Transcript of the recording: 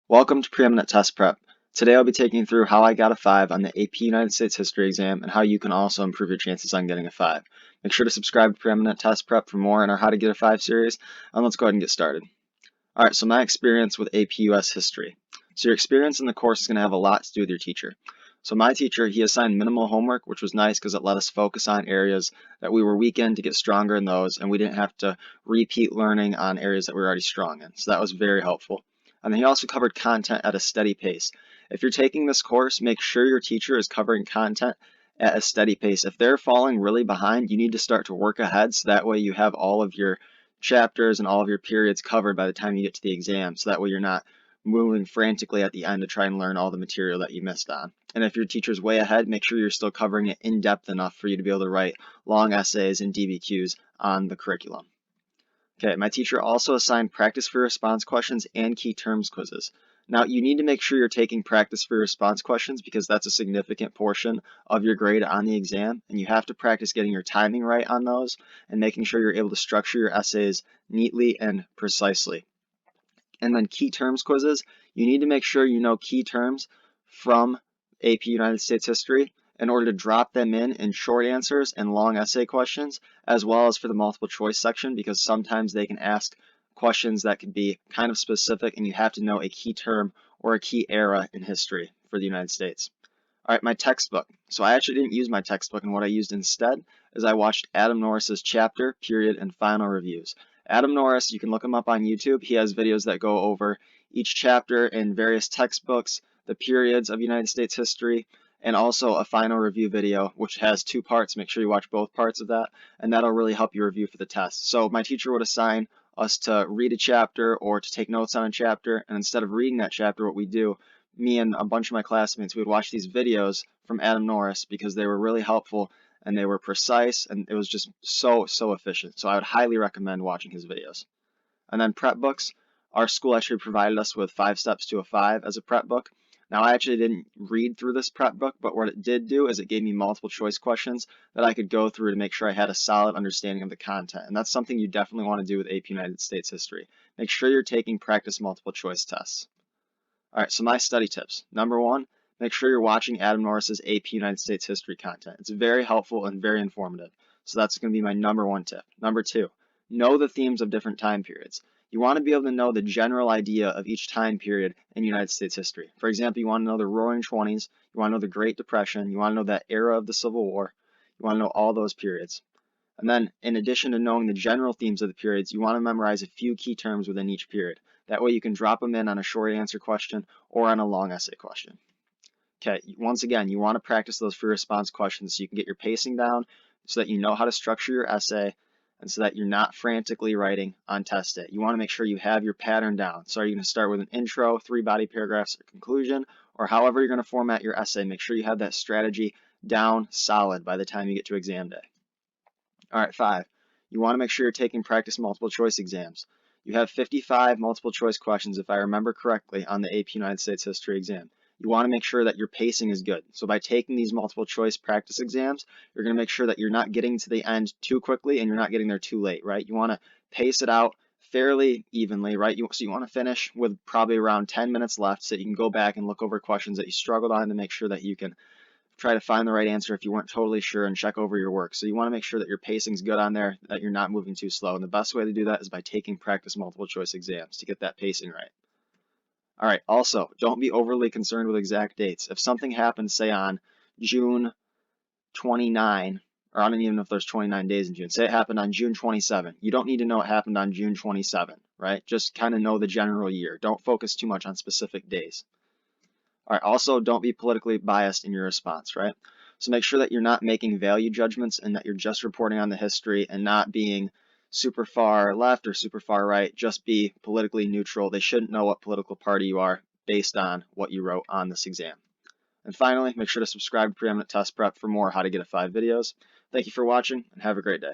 Welcome to Preeminent Test Prep. Today I'll be taking you through how I got a 5 on the AP United States History exam and how you can also improve your chances on getting a 5. Make sure to subscribe to Preeminent Test Prep for more in our How to Get a 5 series, and let's go ahead and get started. Alright, so my experience with AP US History. So your experience in the course is going to have a lot to do with your teacher. So my teacher, he assigned minimal homework, which was nice because it let us focus on areas that we were weak in to get stronger in those, and we didn't have to repeat learning on areas that we were already strong in. So that was very helpful. And then he also covered content at a steady pace. If you're taking this course, make sure your teacher is covering content at a steady pace. If they're falling really behind, you need to start to work ahead so that way you have all of your chapters and all of your periods covered by the time you get to the exam, so that way you're not moving frantically at the end to try and learn all the material that you missed on. And if your teacher's way ahead, make sure you're still covering it in depth enough for you to be able to write long essays and DBQs on the curriculum. Okay, my teacher also assigned practice free response questions and key terms quizzes. Now, you need to make sure you're taking practice free response questions because that's a significant portion of your grade on the exam, and you have to practice getting your timing right on those and making sure you're able to structure your essays neatly and precisely. And then key terms quizzes, you need to make sure you know key terms from AP United States History in order to drop them in short answers and long essay questions, as well as for the multiple choice section, because sometimes they can ask questions that could be kind of specific and you have to know a key term or a key era in history for the United States. All right, my textbook. So I actually didn't use my textbook, and what I used instead is I watched Adam Norris's chapter, period, and final reviews. Adam Norris, you can look him up on YouTube. He has videos that go over each chapter in various textbooks, the periods of United States history, and also a final review video, which has 2 parts. Make sure you watch both parts of that, and that'll really help you review for the test. So my teacher would assign us to read a chapter or to take notes on a chapter, and instead of reading that chapter, what we do, me and a bunch of my classmates, we would watch these videos from Adam Norris because they were really helpful and they were precise, and it was just so efficient. So I would highly recommend watching his videos. And then prep books. Our school actually provided us with 5 Steps to a 5 as a prep book. Now, I actually didn't read through this prep book, but what it did do is it gave me multiple choice questions that I could go through to make sure I had a solid understanding of the content. And that's something you definitely want to do with AP United States History. Make sure you're taking practice multiple choice tests. All right, so my study tips. Number 1, make sure you're watching Adam Norris's AP United States History content. It's very helpful and very informative. So that's going to be my number 1 tip. Number 2, know the themes of different time periods. You want to be able to know the general idea of each time period in United States history. For example, you want to know the Roaring '20s, you want to know the Great Depression, you want to know that era of the Civil War, you want to know all those periods. And then, in addition to knowing the general themes of the periods, you want to memorize a few key terms within each period. That way you can drop them in on a short answer question or on a long essay question. Okay, once again, you want to practice those free response questions so you can get your pacing down, so that you know how to structure your essay, and so that you're not frantically writing on test day. You want to make sure you have your pattern down. So are you going to start with an intro, 3 body paragraphs, a conclusion, or however you're going to format your essay, make sure you have that strategy down solid by the time you get to exam day. All right, 5, you want to make sure you're taking practice multiple choice exams. You have 55 multiple choice questions, if I remember correctly, on the AP United States History exam. You want to make sure that your pacing is good. So by taking these multiple choice practice exams, you're going to make sure that you're not getting to the end too quickly and you're not getting there too late, right? You want to pace it out fairly evenly, right? So you want to finish with probably around 10 minutes left so that you can go back and look over questions that you struggled on to make sure that you can try to find the right answer if you weren't totally sure and check over your work. So you want to make sure that your pacing's good on there, that you're not moving too slow. And the best way to do that is by taking practice multiple choice exams to get that pacing right. All right, also, don't be overly concerned with exact dates. If something happens, say on June 29, or I don't even know if there's 29 days in June, say it happened on June 27, you don't need to know it happened on June 27, right? Just kind of know the general year. Don't focus too much on specific days. All right, also, don't be politically biased in your response, right? So make sure that you're not making value judgments and that you're just reporting on the history and not being super far left or super far right. Just be politically neutral. They shouldn't know what political party you are based on what you wrote on this exam. And finally, make sure to subscribe to Preeminent Test Prep for more How to Get a 5 videos. Thank you for watching and have a great day.